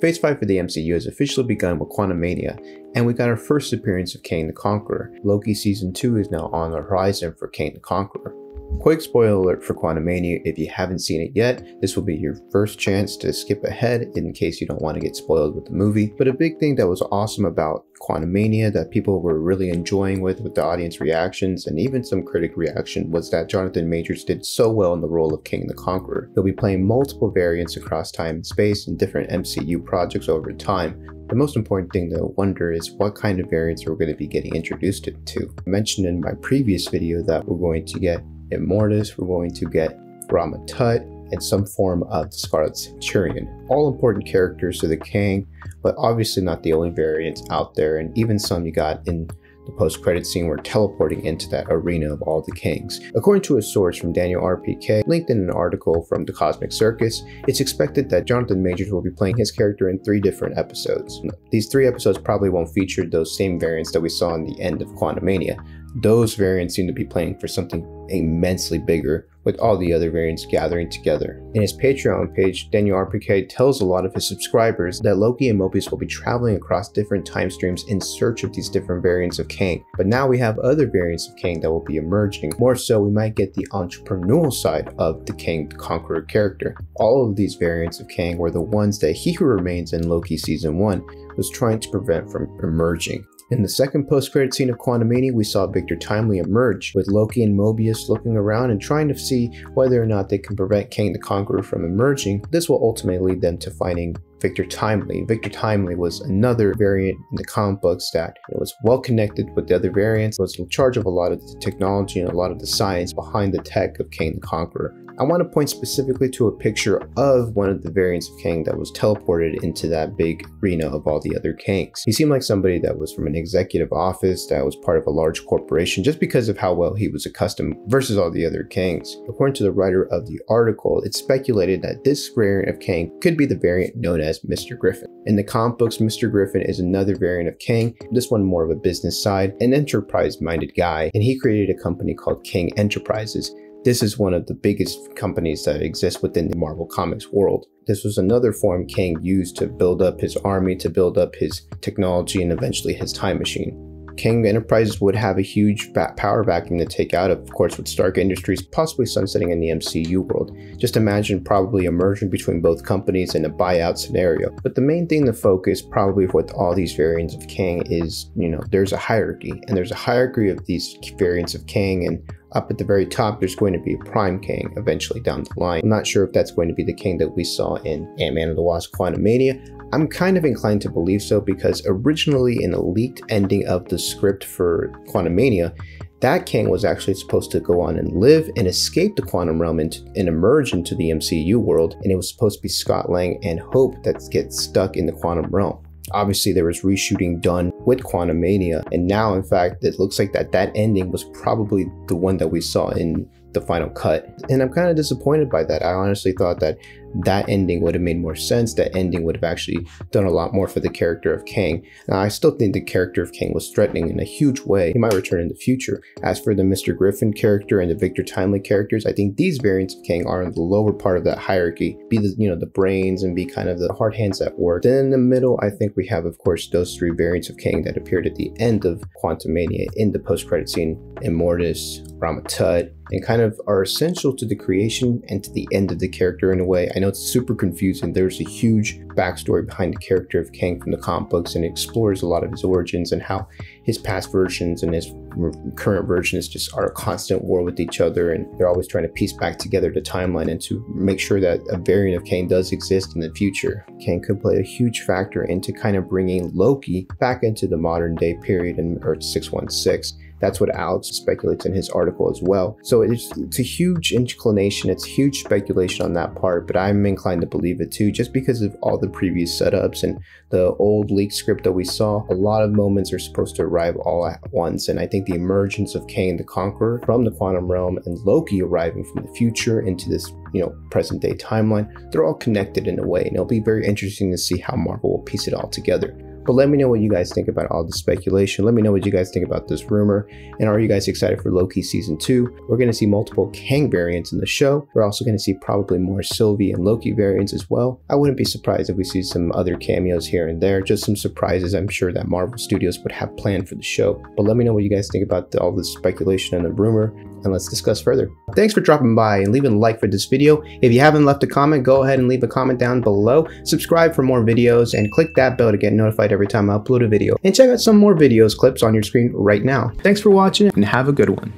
Phase 5 for the MCU has officially begun with Quantumania, and we got our first appearance of Kang the Conqueror. Loki Season 2 is now on the horizon for Kang the Conqueror. Quick spoiler alert for Quantumania: if you haven't seen it yet, this will be your first chance to skip ahead in case you don't want to get spoiled with the movie. But a big thing that was awesome about Quantumania that people were really enjoying with the audience reactions and even some critic reaction was that Jonathan Majors did so well in the role of Kang the Conqueror. He'll be playing multiple variants across time and space in different MCU projects over time. The most important thing to wonder is what kind of variants we're going to be getting introduced to. I mentioned in my previous video that we're going to get Immortus, we're going to get Rama Tut, and some form of the Scarlet Centurion. All important characters to the Kang, but obviously not the only variants out there, and even some you got in the post-credit scene were teleporting into that arena of all the Kangs. According to a source from Daniel RPK, linked in an article from The Cosmic Circus, it's expected that Jonathan Majors will be playing his character in 3 different episodes. These 3 episodes probably won't feature those same variants that we saw in the end of Quantumania. Those variants seem to be playing for something immensely bigger, with all the other variants gathering together. In his Patreon page, Daniel RPK tells a lot of his subscribers that Loki and Mobius will be traveling across different time streams in search of these different variants of Kang. But now we have other variants of Kang that will be emerging. More so, we might get the entrepreneurial side of the Kang the Conqueror character. All of these variants of Kang were the ones that He Who Remains in Loki Season 1 was trying to prevent from emerging. In the second post-credit scene of Quantumania, we saw Victor Timely emerge, with Loki and Mobius looking around and trying to see whether or not they can prevent Kang the Conqueror from emerging. This will ultimately lead them to finding Victor Timely. Victor Timely was another variant in the comic books that was well connected with the other variants, was in charge of a lot of the technology and a lot of the science behind the tech of Kang the Conqueror. I want to point specifically to a picture of one of the variants of Kang that was teleported into that big arena of all the other Kangs. He seemed like somebody that was from an executive office that was part of a large corporation just because of how well he was accustomed versus all the other Kangs. According to the writer of the article, it's speculated that this variant of Kang could be the variant known as Mr. Griffin. In the comic books, Mr. Griffin is another variant of Kang, this one more of a business side, an enterprise-minded guy, and he created a company called Kang Enterprises. This is one of the biggest companies that exist within the Marvel Comics world. This was another form Kang used to build up his army, to build up his technology, and eventually his time machine. Kang Enterprises would have a huge power vacuum to take out of course, with Stark Industries possibly sunsetting in the MCU world. Just imagine probably a merger between both companies in a buyout scenario. But the main thing to focus probably with all these variants of Kang is, there's a hierarchy, and there's a hierarchy of these variants of Kang, and up at the very top, there's going to be a Prime Kang eventually down the line. I'm not sure if that's going to be the Kang that we saw in Ant-Man The Wasp Quantumania. I'm kind of inclined to believe so because originally in a leaked ending of the script for Quantumania, that Kang was actually supposed to go on and live and escape the quantum realm and emerge into the MCU world, and it was supposed to be Scott Lang and Hope that gets stuck in the quantum realm. Obviously, there was reshooting done with Quantumania, and now, in fact, it looks like that ending was probably the one that we saw in the final cut. And I'm kind of disappointed by that. I honestly thought that ending would have made more sense. That ending would have actually done a lot more for the character of Kang. Now, I still think the character of Kang was threatening in a huge way. He might return in the future. As for the Mr. Griffin character and the Victor Timely characters, I think these variants of Kang are in the lower part of that hierarchy. Be the brains and be kind of the hard hands at work. Then in the middle, I think we have, of course, those 3 variants of Kang that appeared at the end of Quantumania in the post-credit scene: Immortus, Rama Tut, and kind of are essential to the creation and to the end of the character in a way. I know it's super confusing. There's a huge backstory behind the character of Kang from the comic books, and it explores a lot of his origins and how his past versions and his current versions just are a constant war with each other, and they're always trying to piece back together the timeline and to make sure that a variant of Kang does exist in the future. Kang could play a huge factor into kind of bringing Loki back into the modern day period in Earth 616. That's what Alex speculates in his article as well. So it's a huge inclination, it's huge speculation on that part, but I'm inclined to believe it too, just because of all the previous setups and the old leaked script that we saw. A lot of moments are supposed to arrive all at once, and I think the emergence of Kang the Conqueror from the quantum realm and Loki arriving from the future into this present day timeline, they're all connected in a way, and it'll be very interesting to see how Marvel will piece it all together. But let me know what you guys think about all this speculation. Let me know what you guys think about this rumor. And are you guys excited for Loki Season 2? We're going to see multiple Kang variants in the show. We're also going to see probably more Sylvie and Loki variants as well. I wouldn't be surprised if we see some other cameos here and there. Just some surprises I'm sure that Marvel Studios would have planned for the show. But let me know what you guys think about all this speculation and the rumor, and let's discuss further. Thanks for dropping by and leaving a like for this video. If you haven't left a comment, go ahead and leave a comment down below. Subscribe for more videos and click that bell to get notified every time I upload a video. And check out some more videos clips on your screen right now. Thanks for watching and have a good one.